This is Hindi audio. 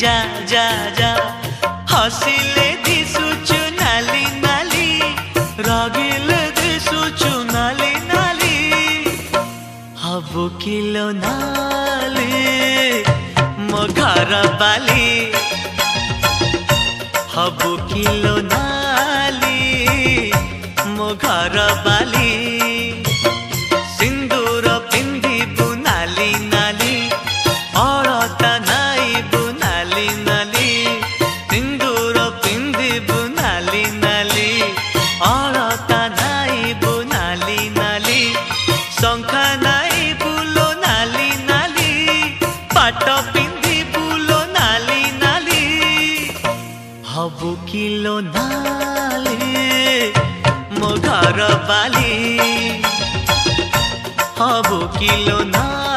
जा जा जा हसिले दिसुचु नाली नाली रागिले दिसुचु नाली नाली हबु किलो नाली मो घर बाली हबु किलो नाली मो घर बाली सिंदूर पिंधिबु नाली नाली अलता नाइबु नाली नाली सिंदूर पिंधिबु नाली नाली अलता नाइबु नाली नाली शंखा नाइबु लो नाली नाली पाट पिंधिबु लो नाली नाली हबु किलो नाली मो घर बाली हबु किलो नाली।